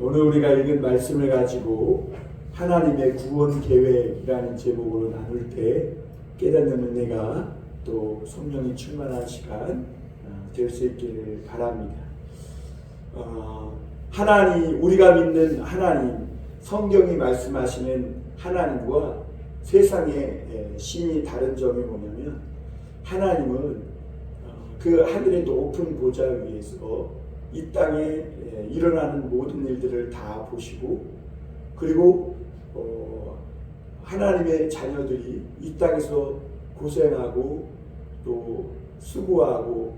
오늘 우리가 읽은 말씀을 가지고 하나님의 구원 계획이라는 제목으로 나눌 때 깨닫는 은혜가 또 성령이 충만한 시간 될 수 있기를 바랍니다. 하나님, 우리가 믿는 하나님, 성경이 말씀하시는 하나님과 세상의 신이 다른 점이 뭐냐면, 하나님은 그 하늘의 높은 보좌 위에서 이 땅에 일어나는 모든 일들을 다 보시고, 그리고 하나님의 자녀들이 이 땅에서 고생하고 또 수고하고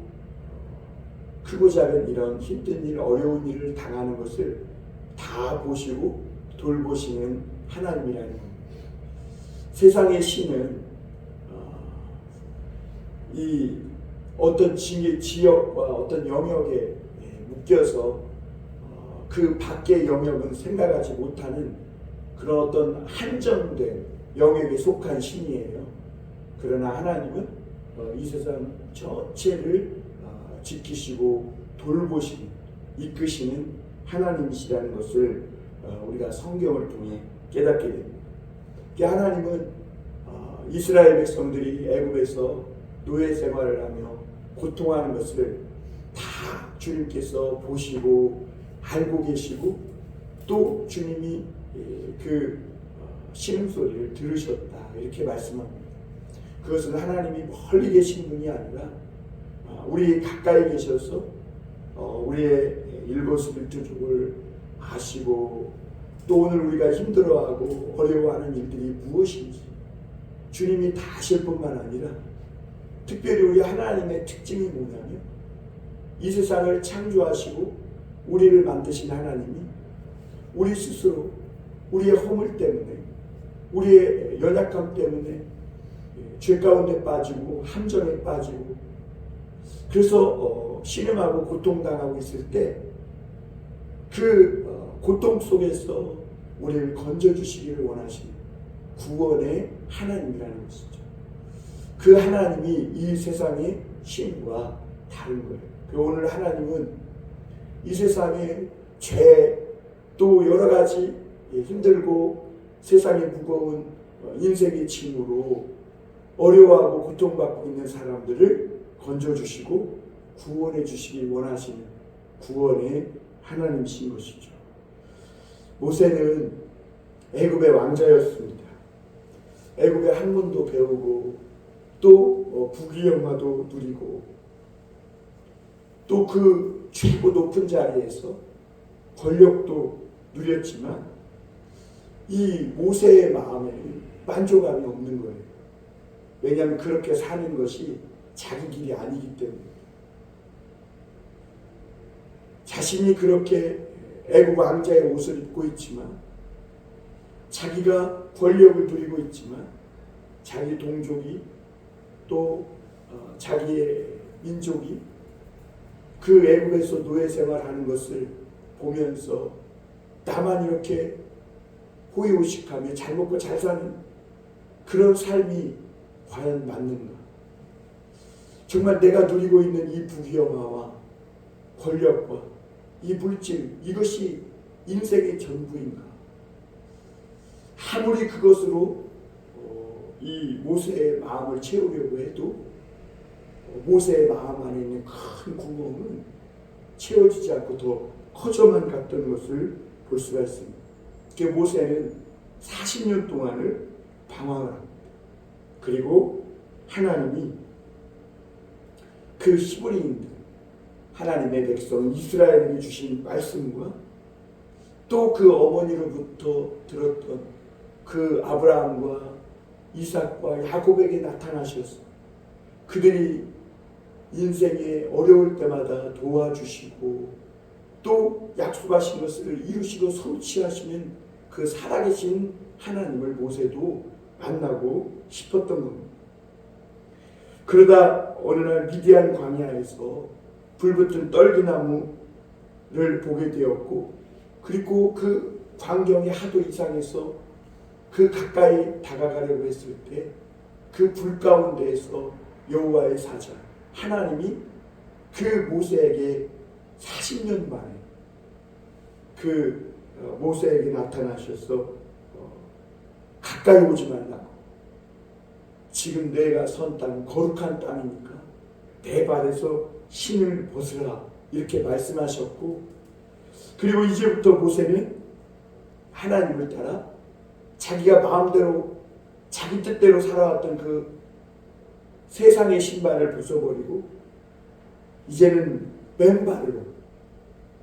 크고 작은 이런 힘든 일, 어려운 일을 당하는 것을 다 보시고 돌보시는 하나님이라는 겁니다. 세상의 신은 이 어떤 지역과 어떤 영역에 묶여서 그 밖의 영역은 생각하지 못하는 그런 어떤 한정된 영역에 속한 신이에요. 그러나 하나님은 이 세상 전체를 지키시고 돌보시는, 이끄시는 하나님이시라는 것을 우리가 성경을 통해 깨닫게 됩니다. 하나님은 이스라엘 백성들이 애굽에서 노예 생활을 하며 고통하는 것을 다 주님께서 보시고 알고 계시고, 또 주님이 그 신음소리를 들으셨다, 이렇게 말씀합니다. 그것은 하나님이 멀리 계신 분이 아니라 우리 가까이 계셔서 우리의 일거수일투족을 아시고, 또 오늘 우리가 힘들어하고 어려워하는 일들이 무엇인지 주님이 다 아실 뿐만 아니라, 특별히 우리 하나님의 특징이 뭐냐면, 이 세상을 창조하시고 우리를 만드신 하나님이 우리 스스로 우리의 허물 때문에, 우리의 연약함 때문에 죄 가운데 빠지고 함정에 빠지고, 그래서 신음하고 고통당하고 있을 때 그 고통 속에서 우리를 건져주시기를 원하시는 구원의 하나님이라는 것이죠. 그 하나님이 이 세상의 신과 다른 거예요. 오늘 하나님은 이 세상의 죄, 또 여러 가지 힘들고 세상의 무거운 인생의 짐으로 어려워하고 고통받고 있는 사람들을 건져주시고 구원해 주시길 원하시는 구원의 하나님이신 것이죠. 모세는 애굽의 왕자였습니다. 애굽의 학문도 배우고, 또 부귀영화도 누리고, 또 그 최고 높은 자리에서 권력도 누렸지만, 이 모세의 마음에는 만족감이 없는 거예요. 왜냐하면 그렇게 사는 것이 자기 길이 아니기 때문에. 자신이 그렇게 애굽 왕자의 옷을 입고 있지만, 자기가 권력을 누리고 있지만, 자기 동족이 또 자기의 민족이 그 애굽에서 노예 생활하는 것을 보면서 나만 이렇게 호의호식하며 잘 먹고 잘 사는 그런 삶이 과연 맞는가? 정말 내가 누리고 있는 이 부귀영화와 권력과 이 물질, 이것이 인생의 전부인가? 아무리 그것으로 이 모세의 마음을 채우려고 해도 모세의 마음 안에 있는 큰 구멍은 채워지지 않고 더 커져만 갔던 것을 볼 수가 있습니다. 모세는 40년 동안을 방황을 합니다. 그리고 하나님이 그 히브리인들, 하나님의 백성 이스라엘에게 주신 말씀과 또 그 어머니로부터 들었던 그 아브라함과 이삭과 야곱에게 나타나셔서 그들이 인생에 어려울 때마다 도와주시고, 또 약속하신 것을 이루시고 성취하시는 그 살아계신 하나님을 모세도 만나고 싶었던 겁니다. 그러다 어느 날 미디안 광야에서 불붙은 떨기나무를 보게 되었고, 그리고 그 광경이 하도 이상해서 그 가까이 다가가려고 했을 때 그 불 가운데에서 여호와의 사자 하나님이 그 모세에게 40년 만에 그 모세에게 나타나셔서 가까이 오지 말라고. 지금 내가 선 땅은 거룩한 땅이니까 내 발에서 신을 벗으라 이렇게 말씀하셨고, 그리고 이제부터 모세는 하나님을 따라 자기가 마음대로 자기 뜻대로 살아왔던 그 세상의 신발을 벗어버리고 이제는 맨발로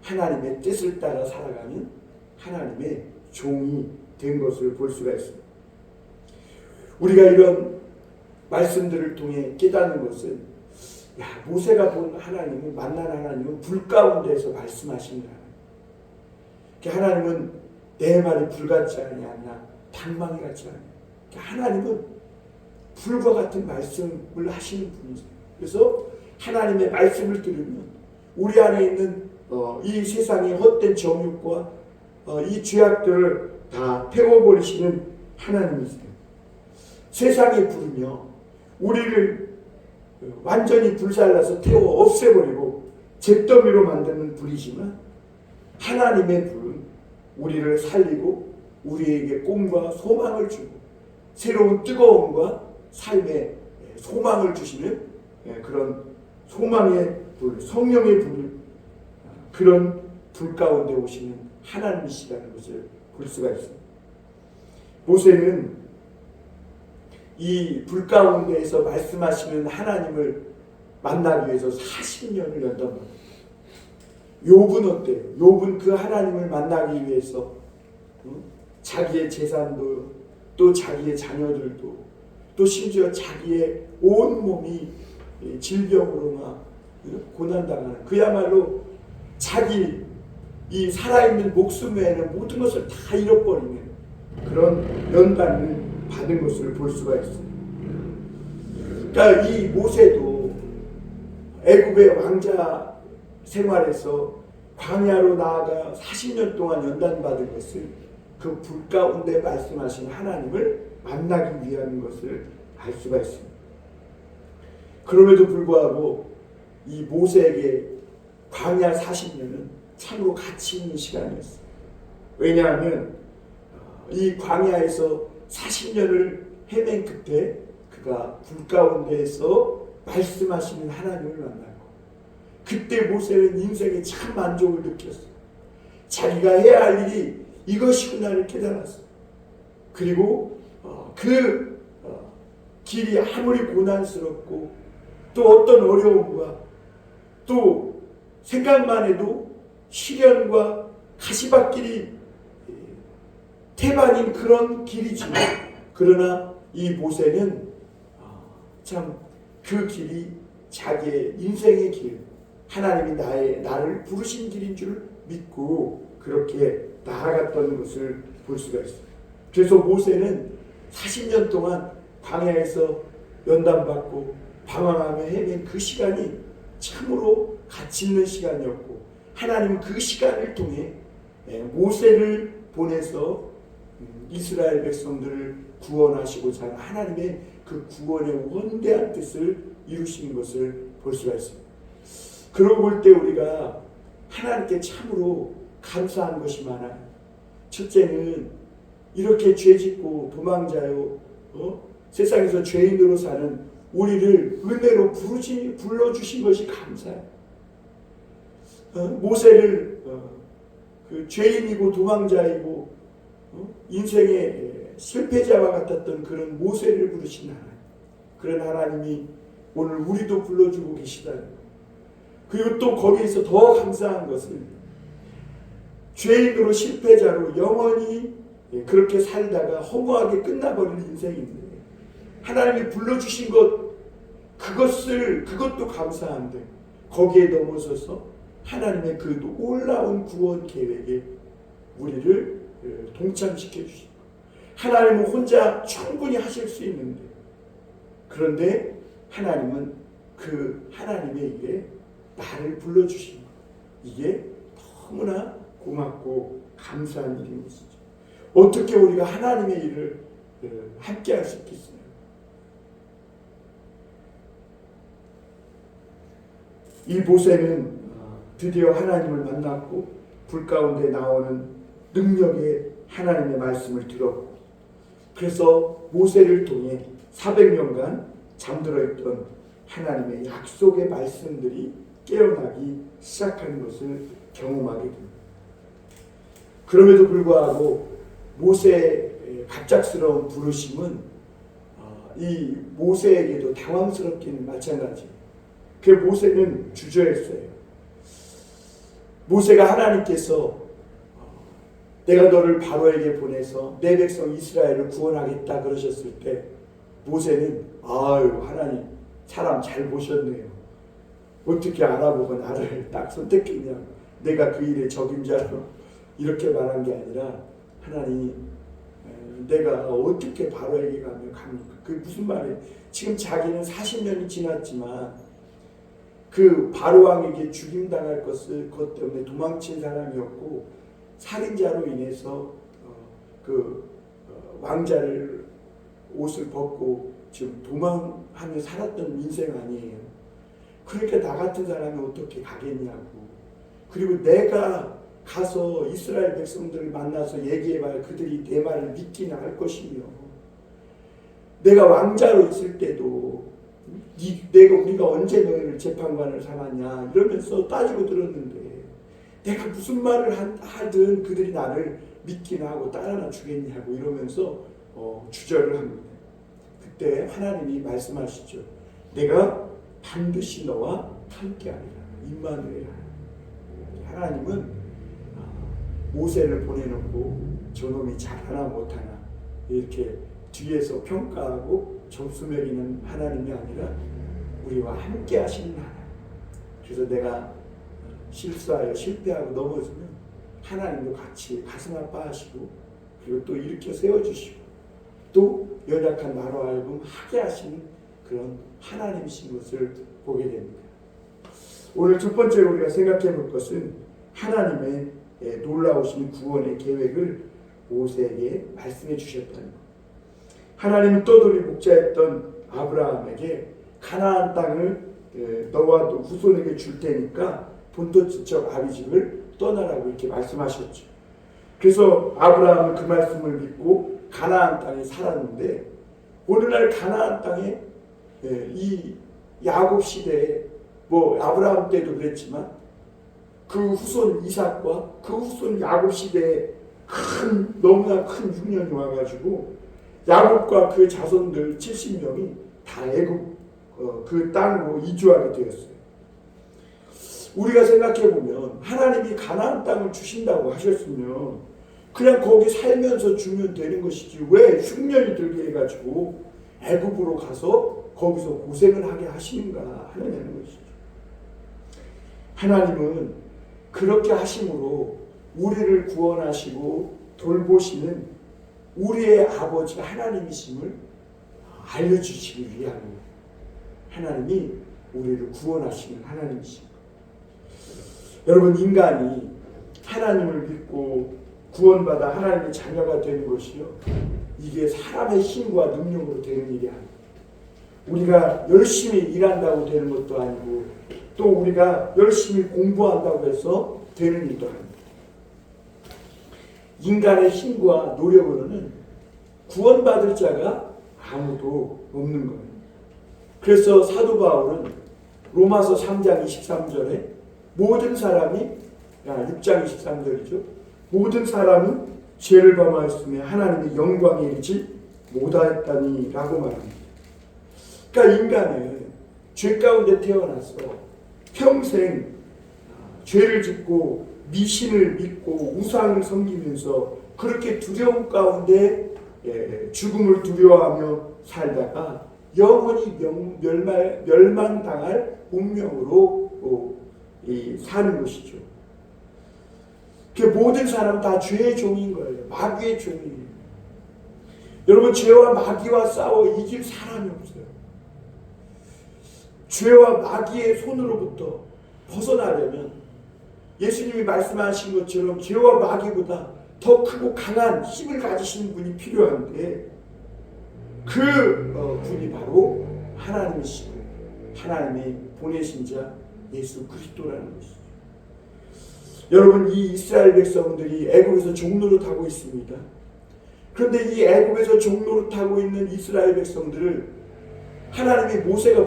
하나님의 뜻을 따라 살아가는 하나님의 종이 된 것을 볼 수가 있습니다. 우리가 이런 말씀들을 통해 깨닫는 것은, 모세가 본 하나님은, 만난 하나님은 불 가운데에서 말씀하시는 하나님. 하나님은 내 말이 불 같지 않냐, 방망이 같지 않냐. 하나님은 불과 같은 말씀을 하시는 분이세요. 그래서 하나님의 말씀을 들으면 우리 안에 있는 이 세상의 헛된 정욕과 이 죄악들을 다 태워버리시는 하나님이세요. 세상의 불이며 우리를 완전히 불살라서 태워 없애버리고 잿더미로 만드는 불이지만, 하나님의 불은 우리를 살리고 우리에게 꿈과 소망을 주고 새로운 뜨거움과 삶의 소망을 주시는 그런 소망의 불, 성령의 불, 그런 불 가운데 오시는 하나님이시라는 것을 볼 수가 있습니다. 모세는 이 불 가운데에서 말씀하시는 하나님을 만나기 위해서 40년을 연단받았습니다. 욥은 어때요? 욥은 그 하나님을 만나기 위해서 자기의 재산도, 또 자기의 자녀들도, 또 심지어 자기의 온 몸이 질병으로 막 고난당하는, 그야말로 자기 이 살아있는 목숨 외에는 모든 것을 다 잃어버리는 그런 연단을 받은 것을 볼 수가 있습니다. 그러니까 이 모세도 애굽의 왕자 생활에서 광야로 나아가 40년 동안 연단받은 것을 그 불 가운데 말씀하신 하나님을 만나기 위한 것을 알 수가 있습니다. 그럼에도 불구하고 이 모세에게 광야 40년은 참으로 가치 있는 시간이었어요. 왜냐하면 이 광야에서 40년을 헤맨 끝에 그가 불 가운데에서 말씀하시는 하나님을 만나고, 그때 모세는 인생에 참 만족을 느꼈어요. 자기가 해야 할 일이 이것이구나를 깨달았어요. 그리고 그 길이 아무리 고난스럽고 또 어떤 어려움과 또 생각만 해도 시련과 가시밭길이 태반인 그런 길이지만, 그러나 이 모세는 참 그 길이 자기의 인생의 길, 하나님이 나를 부르신 길인 줄 믿고 그렇게 나아갔던 것을 볼 수가 있어요. 그래서 모세는 40년 동안 광야에서 연단받고 방황하며 헤맨 그 시간이 참으로 가치 있는 시간이었고, 하나님은 그 시간을 통해 모세를 보내서 이스라엘 백성들을 구원하시고자 하는 하나님의 그 구원의 원대한 뜻을 이루시는 것을 볼 수가 있습니다. 그러고 볼 때 우리가 하나님께 참으로 감사한 것이 많아요. 첫째는 이렇게 죄짓고 도망자요, 세상에서 죄인으로 사는 우리를 은혜로 불러주신 것이 감사해요. 모세를 그 죄인이고 도망자이고 인생의 실패자와 같았던 그런 모세를 부르신 하나님, 그런 하나님이 오늘 우리도 불러주고 계시다는 것. 그리고 또 거기에서 더 감사한 것은 죄인으로 실패자로 영원히 그렇게 살다가 허무하게 끝나버린 인생인데 하나님이 불러주신 것, 그것도 감사한데 거기에 넘어서서 하나님의 그 놀라운 구원 계획에 우리를 동참시켜 주시고, 하나님은 혼자 충분히 하실 수 있는데, 그런데 하나님은 그 하나님의 일에 나를 불러주신 것, 이게 너무나 고맙고 감사한 일인 것이죠. 어떻게 우리가 하나님의 일을 함께 할 수 있겠어요? 이 모세는 드디어 하나님을 만났고 불 가운데 나오는 능력의 하나님의 말씀을 들었고, 그래서 모세를 통해 400년간 잠들어 있던 하나님의 약속의 말씀들이 깨어나기 시작하는 것을 경험하게 됩니다. 그럼에도 불구하고 모세의 갑작스러운 부르심은 이 모세에게도 당황스럽기는 마찬가지예요. 그 모세는 주저했어요. 모세가 하나님께서 내가 너를 바로에게 보내서 내 백성 이스라엘을 구원하겠다 그러셨을 때 모세는 아유 하나님 사람 잘 보셨네요. 어떻게 알아보고 나를 딱 선택했냐. 내가 그 일의 적임자로 이렇게 말한 게 아니라 하나님 내가 어떻게 바로에게 가면 갑니까? 그게 무슨 말이에요? 지금 자기는 40년이 지났지만 그 바로왕에게 죽임당할 그것 때문에 도망친 사람이었고 살인자로 인해서 왕자를 옷을 벗고 지금 도망하며 살았던 인생 아니에요. 그러니까 나 같은 사람이 어떻게 가겠냐고. 그리고 내가 가서 이스라엘 백성들을 만나서 얘기해봐야 그들이 내 말을 믿기나 할 것이며, 내가 왕자로 있을 때도 우리가 언제 너희를 재판관을 삼았냐 이러면서 따지고 들었는데 내가 무슨 말을 하든 그들이 나를 믿기나 하고 따라나 주겠냐고 이러면서 주저를 합니다. 그때 하나님이 말씀하시죠. 내가 반드시 너와 함께하리라. 임마누엘. 하나님은 모세를 보내놓고 저놈이 잘하나 못하나 이렇게 뒤에서 평가하고 점수 매기는 하나님이 아니라 우리와 함께 하시는 하나님. 그래서 내가 실수하여 실패하고 넘어지면 하나님도 같이 가슴 아파하시고 그리고 또 일으켜 세워주시고 또 연약한 나로 하여금 하게 하시는 그런 하나님이신 것을 보게 됩니다. 오늘 첫 번째로 우리가 생각해 볼 것은 하나님의 놀라우신 구원의 계획을 모세에게 말씀해 주셨다는 것. 하나님은 떠돌이 목자였던 아브라함에게 가나안 땅을 너와 또 후손에게 줄 테니까 본토 친척 아비집을 떠나라고 이렇게 말씀하셨죠. 그래서 아브라함은 그 말씀을 믿고 가나안 땅에 살았는데 오늘날 가나안 땅에 이 야곱 시대에 아브라함 때도 그랬지만 그 후손 이삭과 그 후손 야곱 시대에 너무나 큰 흉년이 와가지고 야곱과 그 자손들 70명이 다 애굽 그 땅으로 이주하게 되었어요. 우리가 생각해 보면 하나님이 가나안 땅을 주신다고 하셨으면 그냥 거기 살면서 주면 되는 것이지 왜 흉년이 들게 해가지고 애굽으로 가서 거기서 고생을 하게 하시는가 하느냐는 것이죠. 하나님은 그렇게 하심으로 우리를 구원하시고 돌보시는 우리의 아버지 하나님이심을 알려주시기 위하여 하나님이 우리를 구원하시는 하나님이십니다. 여러분, 인간이 하나님을 믿고 구원받아 하나님의 자녀가 되는 것이요, 이게 사람의 힘과 능력으로 되는 일이 아닙니다. 우리가 열심히 일한다고 되는 것도 아니고 또 우리가 열심히 공부한다고 해서 되는 일도 아닙니다. 인간의 힘과 노력으로는 구원받을 자가 아무도 없는 거예요. 그래서 사도 바울은 로마서 3장 23절에 모든 사람이 6장 23절이죠. 모든 사람은 죄를 범하였으며 하나님의 영광에 이르지 못하였다니 라고 말합니다. 그러니까 인간은 죄 가운데 태어나서 평생 죄를 짓고 미신을 믿고 우상을 섬기면서 그렇게 두려움 가운데 죽음을 두려워하며 살다가 영원히 멸망당할 운명으로 사는 것이죠. 그 모든 사람은 다 죄의 종인 거예요. 마귀의 종이에요. 여러분, 죄와 마귀와 싸워 이길 사람이 없어요. 죄와 마귀의 손으로부터 벗어나려면 예수님이 말씀하신 것처럼 죄와 마귀보다 더 크고 강한 힘을 가지시는 분이 필요한데 그 분이 바로 하나님이시고 하나님이 보내신 자 예수 그리스도라는 것이죠. 여러분, 이 이스라엘 백성들이 애굽에서 종노릇하고 있습니다. 그런데 이 애굽에서 종노릇하고 있는 이스라엘 백성들을 하나님이 모세가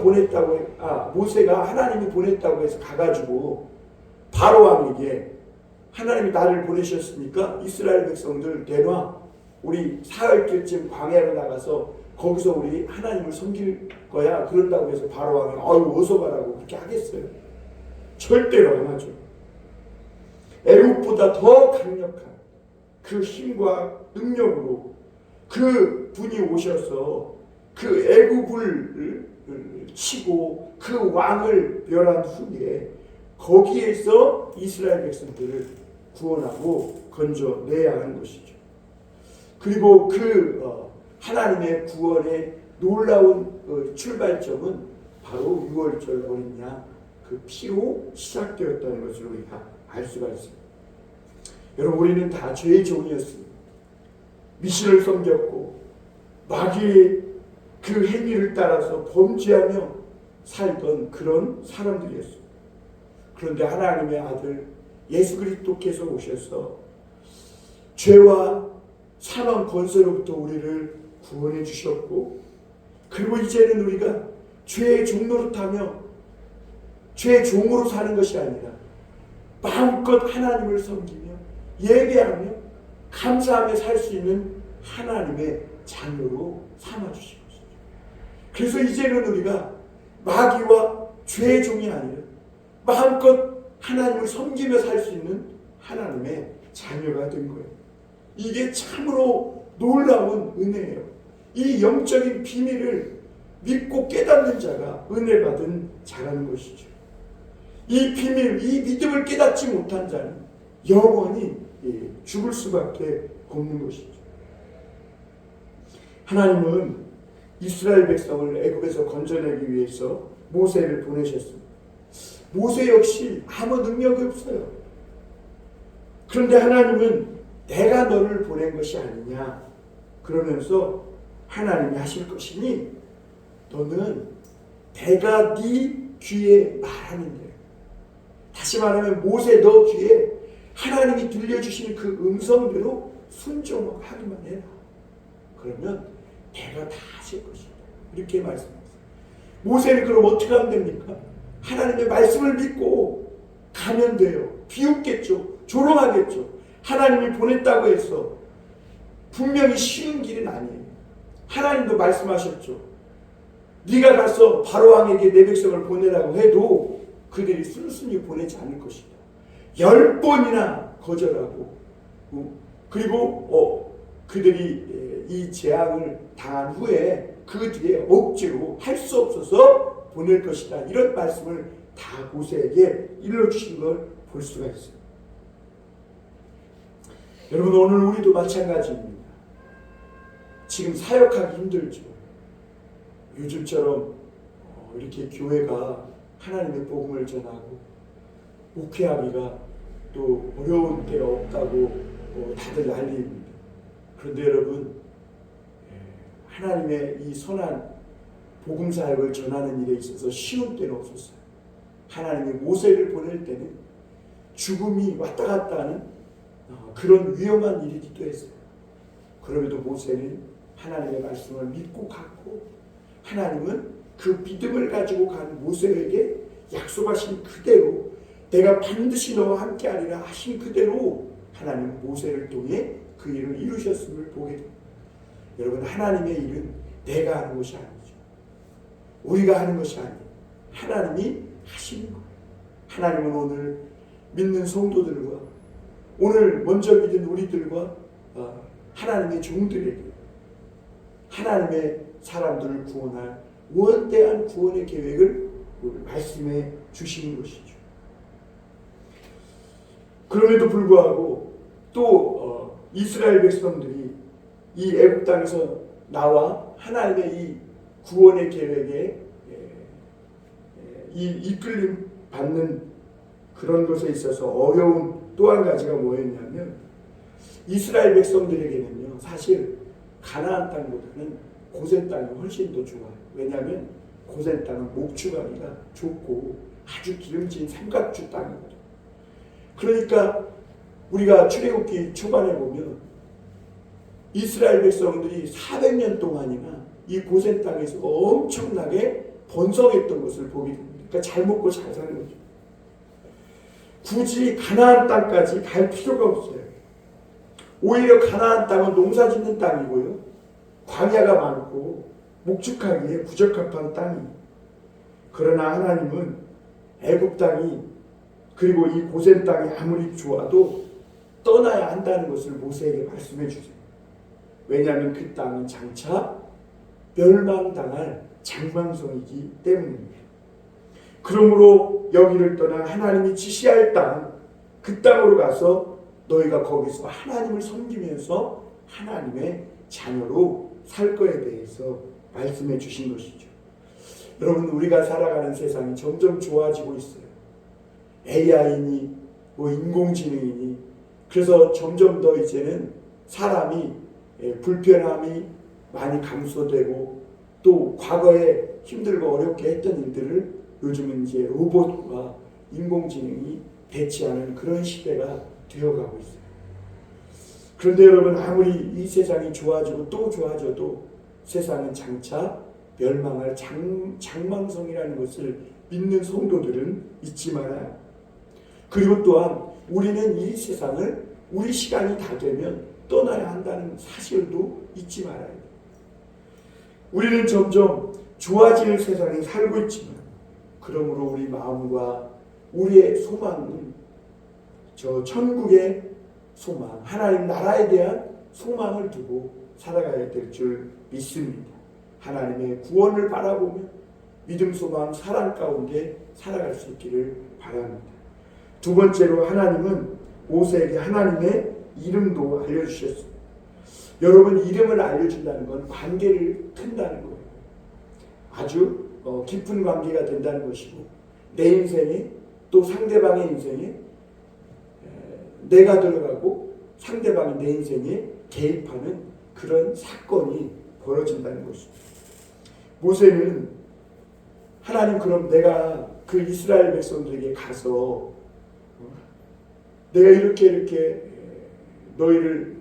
하나님이 보냈다고 해서 가가지고 바로 왕에게 하나님이 나를 보내셨으니까 이스라엘 백성들 내놔, 우리 사흘쯤 광야로 나가서 거기서 우리 하나님을 섬길 거야, 그런다고 해서 바로 왕이 아유 어서 가라고 그렇게 하겠어요? 절대로 안 하죠. 애굽보다 더 강력한 그 힘과 능력으로 그 분이 오셔서 그 애굽을 치고 그 왕을 멸한 후에 거기에서 이스라엘 백성들을 구원하고 건져내야 하는 것이죠. 그리고 그 하나님의 구원의 놀라운 출발점은 바로 6월절 어린 양 그 피로 시작되었다는 것을 우리가 알 수가 있습니다. 여러분, 우리는 다 죄의 종이었습니다. 미신을 섬겼고 마귀의 그 행위를 따라서 범죄하며 살던 그런 사람들이었습니다. 그런데 하나님의 아들 예수 그리스도께서 오셔서 죄와 사망 권세로부터 우리를 구원해 주셨고, 그리고 이제는 우리가 죄의 종노릇하며 죄의 종으로 사는 것이 아니라 마음껏 하나님을 섬기며 예배하며 감사하며 살 수 있는 하나님의 자녀로 삼아주신 것이죠. 그래서 이제는 우리가 마귀와 죄의 종이 아니라 마음껏 하나님을 섬기며 살 수 있는 하나님의 자녀가 된 거예요. 이게 참으로 놀라운 은혜예요. 이 영적인 비밀을 믿고 깨닫는 자가 은혜 받은 자라는 것이죠. 이 비밀, 이 믿음을 깨닫지 못한 자는 영원히 죽을 수밖에 없는 것이죠. 하나님은 이스라엘 백성을 애굽에서 건져내기 위해서 모세를 보내셨습니다. 모세 역시 아무 능력이 없어요. 그런데 하나님은 내가 너를 보낸 것이 아니냐 그러면서 하나님이 하실 것이니 너는 내가 네 귀에 말하는 대로, 다시 말하면 모세 너 귀에 하나님이 들려주시는 그 음성대로 순종하기만 해라. 그러면 내가 다 하실 것이다. 이렇게 말씀하셨어요. 모세는 그럼 어떻게 하면 됩니까? 하나님의 말씀을 믿고 가면 돼요. 비웃겠죠. 조롱하겠죠. 하나님이 보냈다고 해서 분명히 쉬운 길은 아니에요. 하나님도 말씀하셨죠. 네가 가서 바로왕에게 내 백성을 보내라고 해도 그들이 순순히 보내지 않을 것이다. 10번이나 거절하고 그리고 그들이 이 재앙을 당한 후에 그 뒤에 억지로 할 수 없어서 보낼 것이다. 이런 말씀을 다 모세에게 일러주신 걸 볼 수가 있어요. 여러분, 오늘 우리도 마찬가지입니다. 지금 사역하기 힘들죠. 요즘처럼 이렇게 교회가 하나님의 복음을 전하고 목회하기가 또 어려운 때가 없다고 다들 난리입니다. 그런데 여러분, 하나님의 이 선한 복음 사역을 전하는 일에 있어서 쉬운 때는 없었어요. 하나님이 모세를 보낼 때는 죽음이 왔다 갔다 하는 그런 위험한 일이기도 했어요. 그럼에도 모세는 하나님의 말씀을 믿고 갔고, 하나님은 그 믿음을 가지고 간 모세에게 약속하신 그대로 내가 반드시 너와 함께하리라 하신 그대로 하나님은 모세를 통해 그 일을 이루셨음을 보게 됩니다. 여러분, 하나님의 일은 내가 하는 것이 아니죠. 우리가 하는 것이 아니에요. 하나님이 하시는 거예요. 하나님은 오늘 믿는 성도들과 오늘 먼저 믿은 우리들과 하나님의 종들에게 하나님의 사람들을 구원할 원대한 구원의 계획을 말씀해 주시는 것이죠. 그럼에도 불구하고 또 이스라엘 백성들이 이 애굽 땅에서 나와 하나님의 이 구원의 계획에 이 이끌림 받는 그런 것에 있어서 어려운 또 한 가지가 뭐였냐면, 이스라엘 백성들에게는요 사실 가나안 땅보다는 고센 땅이 훨씬 더 좋아요. 왜냐하면 고센 땅은 목축하기가 좋고 아주 기름진 삼각주 땅이거든요. 그러니까 우리가 출애굽기 초반에 보면 이스라엘 백성들이 400년 동안이나 이 고센 땅에서 엄청나게 번성했던 것을 보게 됩니다. 그러니까 잘 먹고 잘 사는 거죠. 굳이 가나안 땅까지 갈 필요가 없어요. 오히려 가나안 땅은 농사 짓는 땅이고요. 광야가 많고 목축하기에 부적합한 땅이. 그러나 하나님은 애굽 땅이 그리고 이 고센 땅이 아무리 좋아도 떠나야 한다는 것을 모세에게 말씀해 주세요. 왜냐하면 그 땅은 장차 멸망당할 장망성이기 때문입니다. 그러므로 여기를 떠나 하나님이 지시할 땅, 그 땅으로 가서 너희가 거기서 하나님을 섬기면서 하나님의 자녀로 살 거에 대해서 말씀해 주신 것이죠. 여러분, 우리가 살아가는 세상이 점점 좋아지고 있어요. AI니 인공지능이니, 그래서 점점 더 이제는 사람이 불편함이 많이 감소되고, 또 과거에 힘들고 어렵게 했던 일들을 요즘은 이제 로봇과 인공지능이 대체하는 그런 시대가 되어가고 있어요. 그런데 여러분, 아무리 이 세상이 좋아지고 또 좋아져도 세상은 장차 멸망할 장망성이라는 것을 믿는 성도들은 잊지 말아요. 그리고 또한 우리는 이 세상을 우리 시간이 다 되면 떠나야 한다는 사실도 잊지 말아야 돼요. 우리는 점점 좋아지는 세상에 살고 있지만, 그러므로 우리 마음과 우리의 소망은 저 천국의 소망, 하나님 나라에 대한 소망을 두고 살아가야 될 줄 믿습니다. 하나님의 구원을 바라보며 믿음, 소망, 사랑 가운데 살아갈 수 있기를 바랍니다. 두 번째로, 하나님은 모세에게 하나님의 이름도 알려주셨습니다. 여러분, 이름을 알려준다는 건 관계를 튼다는 거예요. 아주 깊은 관계가 된다는 것이고, 내 인생에 또 상대방의 인생에 내가 들어가고 상대방이 내 인생에 개입하는 그런 사건이 벌어진다는 것입니다. 모세는 하나님, 그럼 내가 그 이스라엘 백성들에게 가서 내가 이렇게 너희를,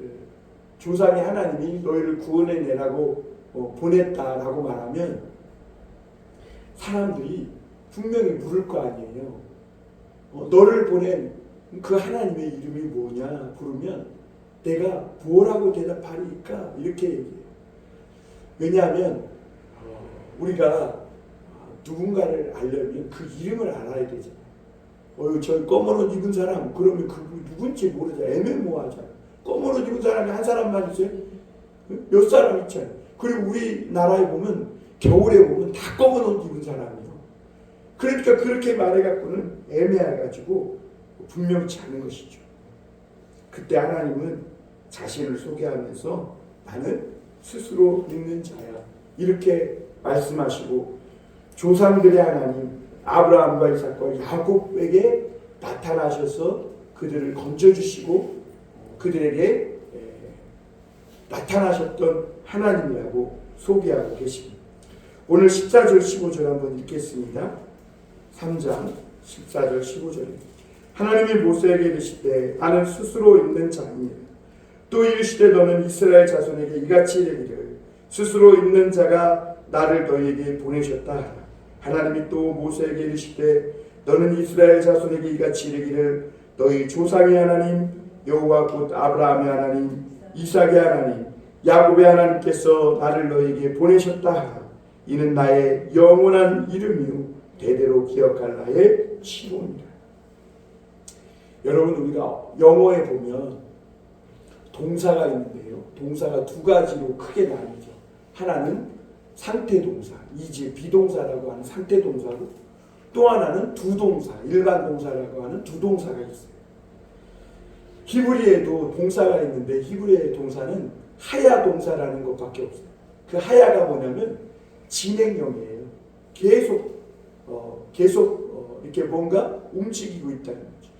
조상의 하나님이 너희를 구원해 내라고 보냈다라고 말하면 사람들이 분명히 물을 거 아니에요. 너를 보낸 그 하나님의 이름이 뭐냐 부르면 내가 뭐라고 대답하리까, 이렇게 얘기해요. 왜냐하면 우리가 누군가를 알려면 그 이름을 알아야 되잖아요. 저 검은 옷 입은 사람, 그러면 그분이 누군지 모르잖아요. 애매모호하잖아요. 검은 옷 입은 사람이 한 사람만 있어요? 몇 사람 있잖아요. 그리고 우리나라에 보면 겨울에 보면 다 검은 옷 입은 사람이에요. 그러니까 그렇게 말해갖고는 애매해가지고 분명치 않은 것이죠. 그때 하나님은 자신을 소개하면서 나는 스스로 믿는 자야, 이렇게 말씀하시고, 조상들의 하나님 아브라함과 이삭과 야곱에게 나타나셔서 그들을 건져주시고 그들에게 나타나셨던 하나님이라고 소개하고 계십니다. 오늘 14절 15절 한번 읽겠습니다. 3장 14절 15절입니다. 하나님이 모세에게 이르시되 나는 스스로 있는 자니라. 또 이르시되 너는 이스라엘 자손에게 이같이 이르기를 스스로 있는 자가 나를 너희에게 보내셨다 하라. 하나님이 또 모세에게 이르시되 너는 이스라엘 자손에게 이같이 이르기를 너희 조상의 하나님 여호와 곧 아브라함의 하나님 이삭의 하나님 야곱의 하나님께서 나를 너희에게 보내셨다 하라. 이는 나의 영원한 이름이요 대대로 기억할 나의 시로니라. 여러분, 우리가 영어에 보면 동사가 있는데요, 동사가 두 가지로 크게 나뉘죠. 하나는 상태동사, 이제 비동사라고 하는 상태동사고, 또 하나는 두동사, 일반 동사라고 하는 두동사가 있어요. 히브리에도 동사가 있는데 히브리의 동사는 하야 동사라는 것밖에 없어요. 그 하야가 뭐냐면 진행형이에요. 계속 이렇게 뭔가 움직이고 있다는 거죠.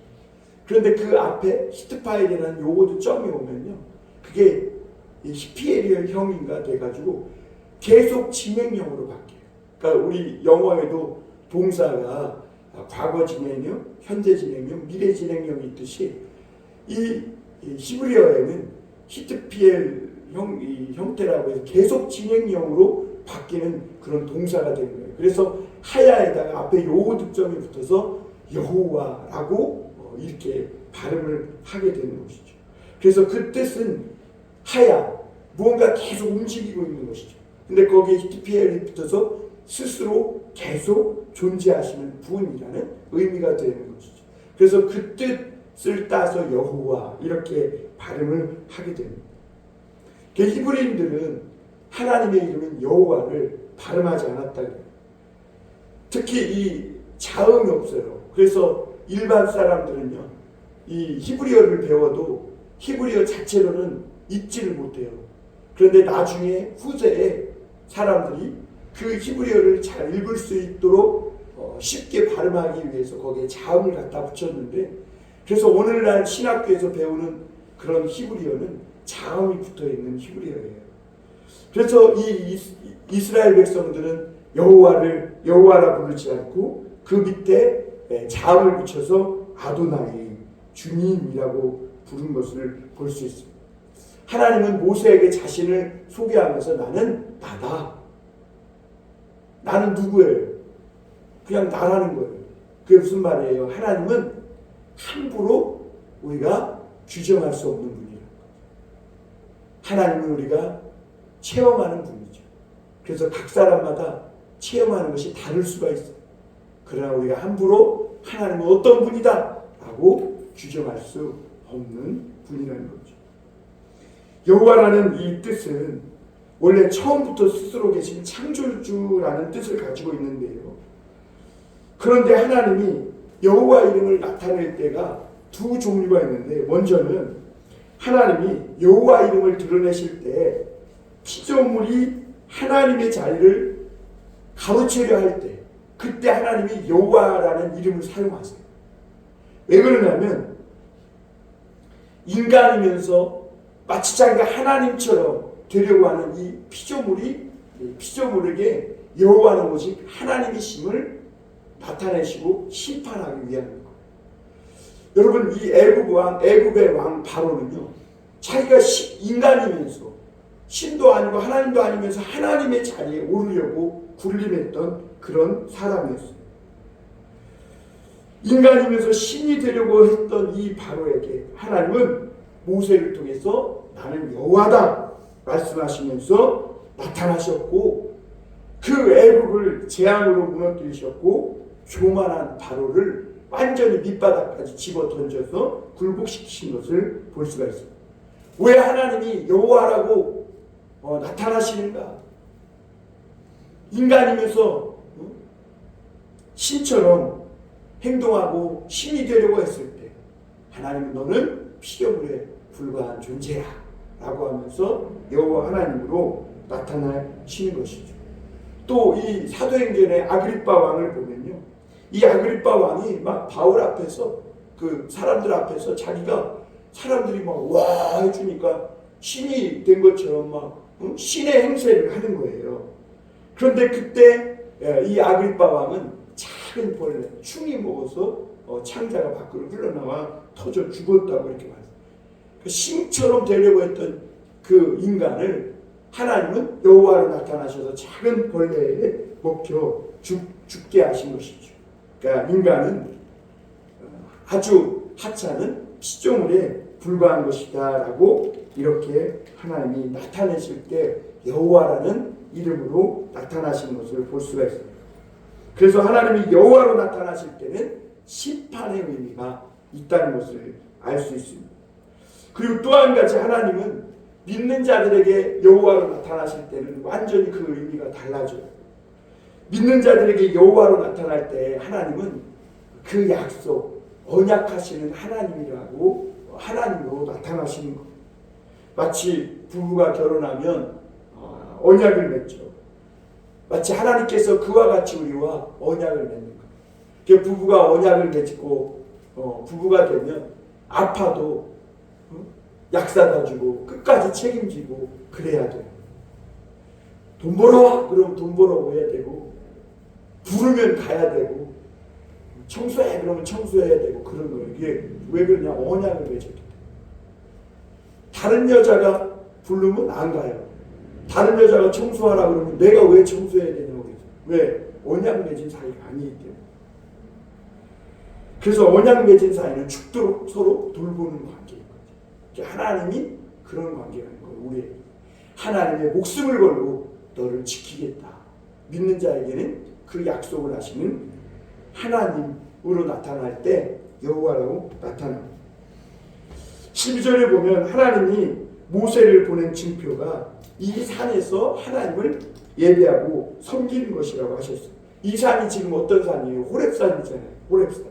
그런데 그 앞에 히트파일이라는 요거도 점이 오면요, 그게 히피에리얼형인가 돼가지고 계속 진행형으로 바뀌어요. 그러니까 우리 영어에도 동사가 과거 진행형, 현재 진행형, 미래 진행형이 있듯이 이 히브리어에는 히트피엘 형태라고 해서 계속 진행형으로 바뀌는 그런 동사가 되는 거예요. 그래서 하야에다가 앞에 요 득점이 붙어서 여호와라고 이렇게 발음을 하게 되는 것이죠. 그래서 그 뜻은 하야, 무언가 계속 움직이고 있는 것이죠. 근데 거기에 히트피엘이 붙어서 스스로 계속 존재하시는 분이라는 의미가 되는 것이죠. 그래서 그 뜻을 따서 여호와 이렇게 발음을 하게 됩니다. 히브리인들은 하나님의 이름인 여호와를 발음하지 않았다 그래요. 특히 이 자음이 없어요. 그래서 일반 사람들은요, 이 히브리어를 배워도 히브리어 자체로는 읽지를 못해요. 그런데 나중에 후세에 사람들이 그 히브리어를 잘 읽을 수 있도록 쉽게 발음하기 위해서 거기에 자음을 갖다 붙였는데, 그래서 오늘날 신학교에서 배우는 그런 히브리어는 자음이 붙어있는 히브리어예요. 그래서 이 이스라엘 백성들은 여호와를 여호와라 부르지 않고 그 밑에 자음을 붙여서 아도나이, 주님이라고 부른 것을 볼 수 있습니다. 하나님은 모세에게 자신을 소개하면서 나는 나다. 나는 누구예요? 그냥 나라는 거예요. 그게 무슨 말이에요? 하나님은 함부로 우리가 규정할 수 없는 분이에요. 하나님은 우리가 체험하는 분이죠. 그래서 각 사람마다 체험하는 것이 다를 수가 있어요. 그러나 우리가 함부로 하나님은 어떤 분이다 라고 규정할 수 없는 분이라는 거죠. 여호와라는 이 뜻은 원래 처음부터 스스로 계신 창조주라는 뜻을 가지고 있는데요. 그런데 하나님이 여호와 이름을 나타낼 때가 두 종류가 있는데, 먼저는 하나님이 여호와 이름을 드러내실 때 피조물이 하나님의 자리를 가로채려 할 때, 그때 하나님이 여호와라는 이름을 사용하세요. 왜 그러냐면 인간이면서 마치 자기가 하나님처럼 되려고 하는 이 피조물에게 여호와는 오직 하나님이심을 나타내시고 심판하기 위한 거예요. 여러분, 이 애굽의 왕 바로는요, 자기가 인간이면서 신도 아니고 하나님도 아니면서 하나님의 자리에 오르려고 군림했던 그런 사람이었어요. 인간이면서 신이 되려고 했던 이 바로에게 하나님은 모세를 통해서 나는 여호와다 말씀하시면서 나타나셨고, 그 애굽을 재앙으로 무너뜨리셨고, 교만한 바로를 완전히 밑바닥까지 집어 던져서 굴복시키신 것을 볼 수가 있습니다. 왜 하나님이 여호와라고 나타나시는가? 인간이면서 신처럼 행동하고 신이 되려고 했을 때 하나님은 너는 피조물에 불과한 존재야 라고 하면서 여호와 하나님으로 나타나시는 것이죠. 또 이 사도행전의 아그리빠 왕을 보면요, 이 아그리빠 왕이 막 바울 앞에서 그 사람들 앞에서 자기가 사람들이 막 와 해주니까 신이 된 것처럼 막 신의 행세를 하는 거예요. 그런데 그때 이 아그리빠 왕은 작은 벌레 충이 먹어서 창자가 밖으로 흘러나와 터져 죽었다고 이렇게 말해요. 신처럼 되려고 했던 그 인간을 하나님은 여호와로 나타나셔서 작은 벌레에 먹혀 죽게 하신 것이죠. 그러니까 인간은 아주 하찮은 피조물에 불과한 것이다 라고 이렇게 하나님이 나타내실 때 여호와라는 이름으로 나타나신 것을 볼 수가 있습니다. 그래서 하나님이 여호와로 나타나실 때는 심판의 의미가 있다는 것을 알 수 있습니다. 그리고 또 한 가지, 하나님은 믿는 자들에게 여호와로 나타나실 때는 완전히 그 의미가 달라져요. 믿는 자들에게 여호와로 나타날 때 하나님은 그 약속, 언약하시는 하나님이라고 하나님으로 나타나시는 거예요. 마치 부부가 결혼하면 언약을 맺죠. 마치 하나님께서 그와 같이 우리와 언약을 맺는 거예요. 부부가 언약을 맺고 부부가 되면 아파도 약 사다 주고 끝까지 책임지고 그래야 돼요. 돈 벌어와 그럼 돈 벌어 오야 되고, 부르면 가야 되고, 청소해 그러면 청소해야 되고 그런 거예요. 이게 왜 그러냐? 언약을 맺었기 때문에. 다른 여자가 부르면 안 가요. 다른 여자가 청소하라 그러면 내가 왜 청소해야 되냐고 그러죠. 왜? 언약 맺은 사이가 아니기 때문에. 그래서 언약 맺은 사이는 죽도록 서로 돌보는 관계인 거죠. 하나님이 그런 관계라는 거예요. 우리에게. 하나님의 목숨을 걸고 너를 지키겠다. 믿는 자에게는 그 약속을 하시는 하나님으로 나타날 때 여호와라고 나타납니다. 12절에 보면 하나님이 모세를 보낸 징표가 이 산에서 하나님을 예배하고 섬기는 것이라고 하셨어요. 이 산이 지금 어떤 산이에요? 호렙산이잖아요. 호렙산.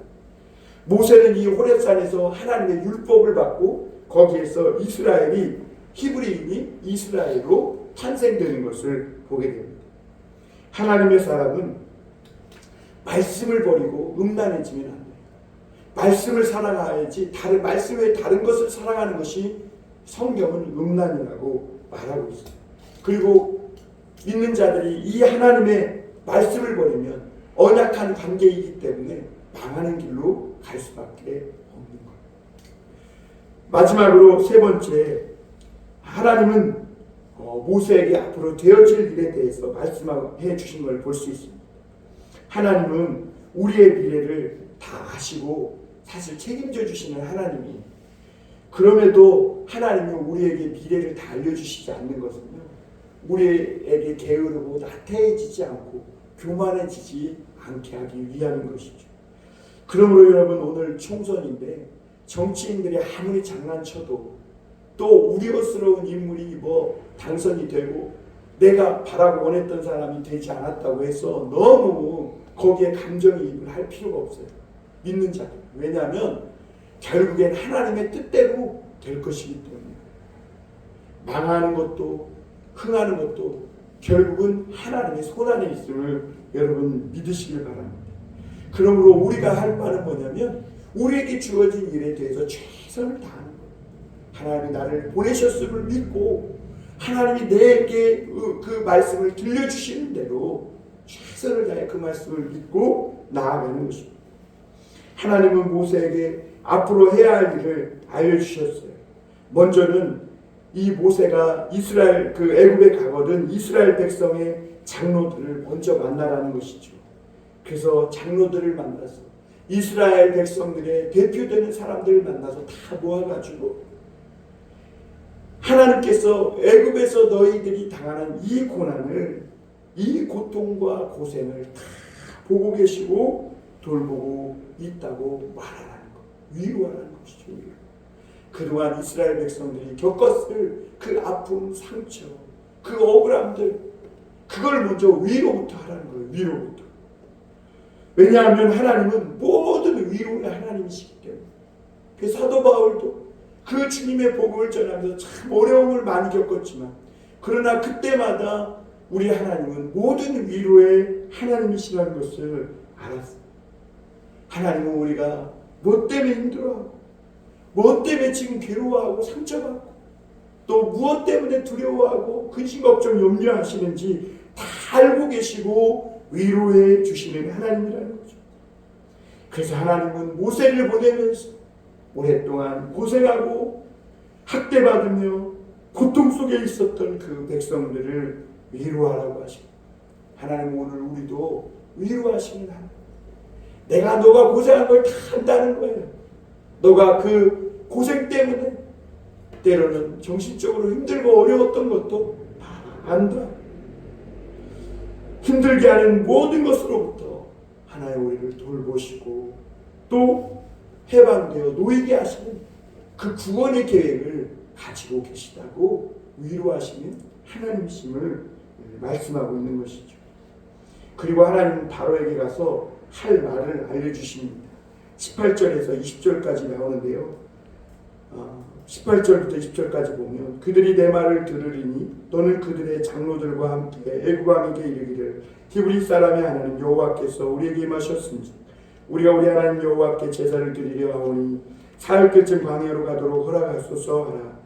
모세는 이 호렙산에서 하나님의 율법을 받고 거기에서 이스라엘이 히브리인이 이스라엘로 탄생되는 것을 보게 됩니다. 하나님의 사람은 말씀을 버리고 음란해지면 안 돼요. 말씀을 사랑해야지 말씀 외에 다른 것을 사랑하는 것이 성경은 음란이라고 말하고 있어요. 그리고 믿는 자들이 이 하나님의 말씀을 버리면 언약한 관계이기 때문에 망하는 길로 갈 수밖에 없는 거예요. 마지막으로 세 번째, 하나님은 모세에게 앞으로 되어질 일에 대해서 말씀해 주신 걸 볼 수 있습니다. 하나님은 우리의 미래를 다 아시고 사실 책임져 주시는 하나님이, 그럼에도 하나님이 우리에게 미래를 다 알려주시지 않는 것은요, 우리에게 게으르고 나태해지지 않고 교만해지지 않게 하기 위함인 것이죠. 그러므로 여러분, 오늘 총선인데 정치인들이 아무리 장난쳐도 또 우려스러운 인물이 당선이 되고 내가 바라고 원했던 사람이 되지 않았다고 해서 너무 거기에 감정이입을 할 필요가 없어요. 믿는 자들. 왜냐하면 결국엔 하나님의 뜻대로 될 것이기 때문에. 망하는 것도 흥하는 것도 결국은 하나님의 손안에 있음을 여러분 믿으시길 바랍니다. 그러므로 우리가 할 바는 뭐냐면 우리에게 주어진 일에 대해서 최선을 다하는 거예요. 하나님이 나를 보내셨음을 믿고 하나님이 내게 그 말씀을 들려주시는 대로 최선을 다해 그 말씀을 믿고 나아가는 것입니다. 하나님은 모세에게 앞으로 해야 할 일을 알려주셨어요. 먼저는 이 모세가 이스라엘 애굽에 가거든 이스라엘 백성의 장로들을 먼저 만나라는 것이죠. 그래서 장로들을 만나서 이스라엘 백성들의 대표되는 사람들을 만나서 다 모아가지고 하나님께서 애굽에서 너희들이 당하는 이 고난을, 이 고통과 고생을 다 보고 계시고 돌보고 있다고 말하라는 것, 위로하라는 것이죠. 그동안 이스라엘 백성들이 겪었을 그 아픔, 상처, 그 억울함들, 그걸 먼저 위로부터 하라는 거예요. 위로부터. 왜냐하면 하나님은 모든 위로의 하나님이시기 때문에. 그 사도 바울도 그 주님의 복음을 전하면서 참 어려움을 많이 겪었지만, 그러나 그때마다 우리 하나님은 모든 위로의 하나님이시라는 것을 알았어요. 하나님은 우리가 뭐 때문에 힘들어하고, 뭐 때문에 지금 괴로워하고 상처받고, 또 무엇 때문에 두려워하고 근심 걱정 염려하시는지 다 알고 계시고 위로해 주시는 하나님이라는 거죠. 그래서 하나님은 모세를 보내면서 오랫동안 고생하고 학대받으며 고통 속에 있었던 그 백성들을 위로하라고 하십니다. 하나님은 오늘 우리도 위로하시는 하나님. 너가 고생한 걸 다 안다는 거예요. 너가 그 고생 때문에 때로는 정신적으로 힘들고 어려웠던 것도 다 안다. 힘들게 하는 모든 것으로부터 하나님 우리를 돌보시고 또 해방되어 놓이게 하시는 그 구원의 계획을 가지고 계시다고 위로하시는 하나님이심을 말씀하고 있는 것이죠. 그리고 하나님은 바로에게 가서 할 말을 알려주십니다. 18절에서 20절까지 나오는데요. 18절부터 20절까지 보면 그들이 내 말을 들으리니 너는 그들의 장로들과 함께 애굽 왕에게 이르기를 히브리 사람의 하나님 여호와께서 우리에게 임하셨은지 우리가 우리 하나님 여호와께 제사를 드리려 하오니 사흘쯤 광야로 가도록 허락하소서 하라.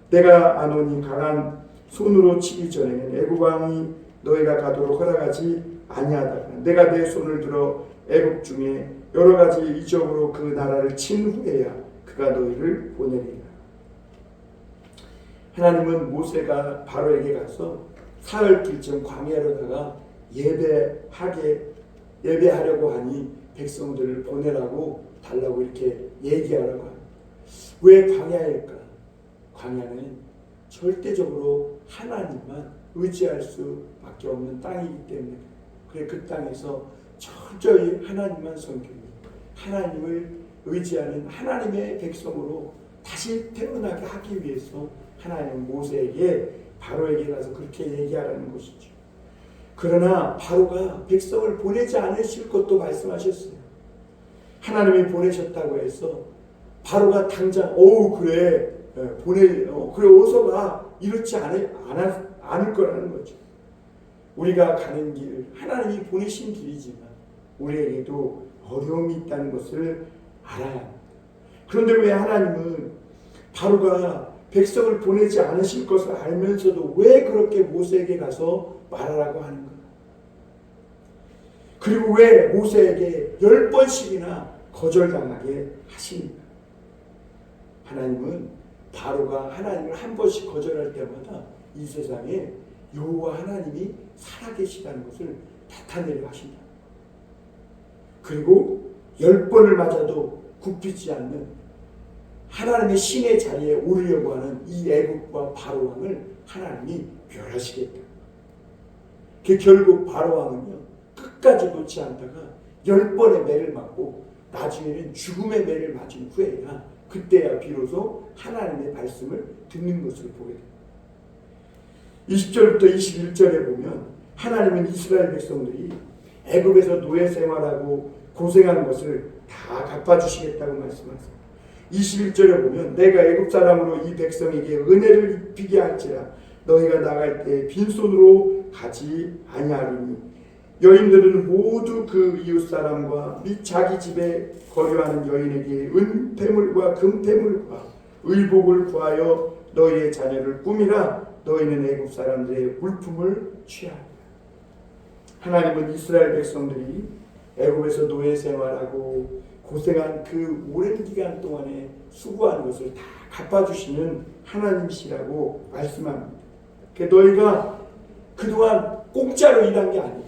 내가 아노니 강한 손으로 치기 전에는 애굽 왕이 너희가 가도록 허락하지 아니하다가 내가 내 손을 들어 애굽 중에 여러 가지 이적으로 그 나라를 친 후에야 그가 너희를 보내리라. 하나님은 모세가 바로에게 가서 사흘 길쯤 광야로다가 예배하려고 하니 백성들을 보내라고 달라고 이렇게 얘기하라고 합니다. 왜 광야일까? 광야는 절대적으로 하나님만 의지할 수밖에 없는 땅이기 때문에 그래 그 땅에서 철저히 하나님만 섬기고 하나님을 의지하는 하나님의 백성으로 다시 태어나게 하기 위해서 하나님은 모세에게 바로에게 가서 그렇게 얘기하라는 것이죠. 그러나 바로가 백성을 보내지 않으실 것도 말씀하셨어요. 하나님이 보내셨다고 해서 바로가 당장 그래 어서 가 이렇지 않을 거라는 거죠. 우리가 가는 길 하나님이 보내신 길이지만 우리에게도 어려움이 있다는 것을 알아야 합니다. 그런데 왜 하나님은 바로가 백성을 보내지 않으실 것을 알면서도 왜 그렇게 모세에게 가서 말하라고 하는가? 그리고 왜 모세에게 10번씩이나 거절당하게 하십니까? 하나님은 바로가 하나님을 한 번씩 거절할 때마다 이 세상에 여호와 하나님이 살아계시다는 것을 나타내려 하신다. 그리고 10번을 맞아도 굽히지 않는 하나님의 신의 자리에 오르려고 하는 이 애국과 바로 왕을 하나님이 멸하시겠다. 결국 바로 왕은요 끝까지 놓지 않다가 10번의 매를 맞고 나중에는 죽음의 매를 맞은 후에야 그때야 비로소 하나님의 말씀을 듣는 것을 보게 됩니다. 20절부터 21절에 보면 하나님은 이스라엘 백성들이 애굽에서 노예 생활하고 고생한 것을 다 갚아주시겠다고 말씀하세요. 21절에 보면 내가 애굽 사람으로 이 백성에게 은혜를 입히게 할지라 너희가 나갈 때 빈손으로 가지 아니하리니 여인들은 모두 그 이웃 사람과 및 자기 집에 거류하는 여인에게 은폐물과 금폐물과 의복을 구하여 너희의 자녀를 꾸미라. 너희는 애굽 사람들의 물품을 취하리라. 하나님은 이스라엘 백성들이 애굽에서 노예 생활하고 고생한 그 오랜 기간 동안에 수고한 것을 다 갚아주시는 하나님이시라고 말씀합니다. 너희가 그동안 공짜로 일한 게 아니에요.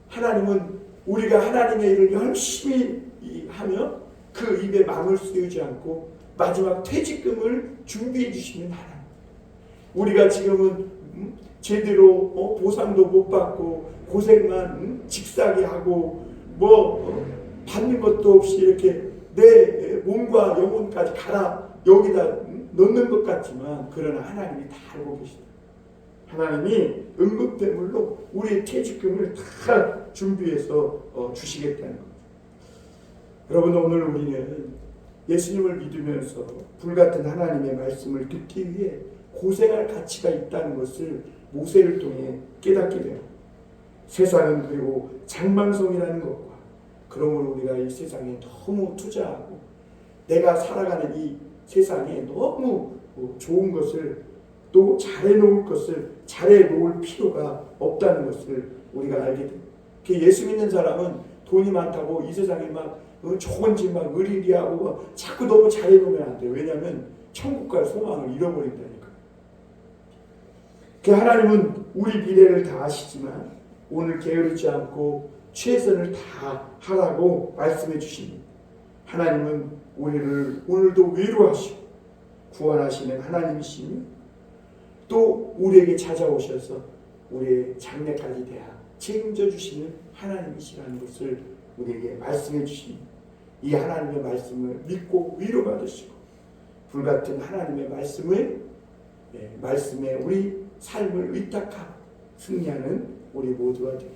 하나님은 우리가 하나님의 일을 열심히 하며 그 입에 망을 씌우지 않고 마지막 퇴직금을 준비해 주시는 하나님. 우리가 지금은 제대로 보상도 못 받고 고생만 직사게 하고 받는 것도 없이 이렇게 내 몸과 영혼까지 갈아 여기다 넣는 것 같지만 그러나 하나님이 다 알고 계시다. 하나님이 응급대물로 우리의 퇴직금을 다 준비해서 주시겠다는 거죠. 여러분 오늘 우리는 예수님을 믿으면서 불같은 하나님의 말씀을 듣기 위해 고생할 가치가 있다는 것을 모세를 통해 깨닫게 됩니다. 세상은 그리고 장망성이라는 것과 그러므로 우리가 이 세상에 너무 투자하고 내가 살아가는 이 세상에 너무 좋은 것을 또 잘해놓을 것을 잘해놓을 필요가 없다는 것을 우리가 알게 됩니다. 예수 믿는 사람은 돈이 많다고 이 세상에 막 좋은 집 막 의리리하고 자꾸 너무 잘해놓으면 안 돼요. 왜냐하면 천국 갈 소망을 잃어버린다니까. 하나님은 우리 미래를 다 아시지만 오늘 게으르지 않고 최선을 다 하라고 말씀해 주십니다. 하나님은 우리를 오늘도 위로하시고 구원하시는 하나님이시며 또 우리에게 찾아오셔서 우리의 장래까지 대하 책임져 주시는 하나님이시라는 것을 우리에게 말씀해 주십니다. 이 하나님의 말씀을 믿고 위로받으시고 불같은 하나님의 말씀에 우리 삶을 의탁하고 승리하는 우리 모두가 되길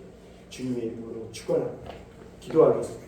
주님의 이름으로 축원합니다. 기도하겠습니다.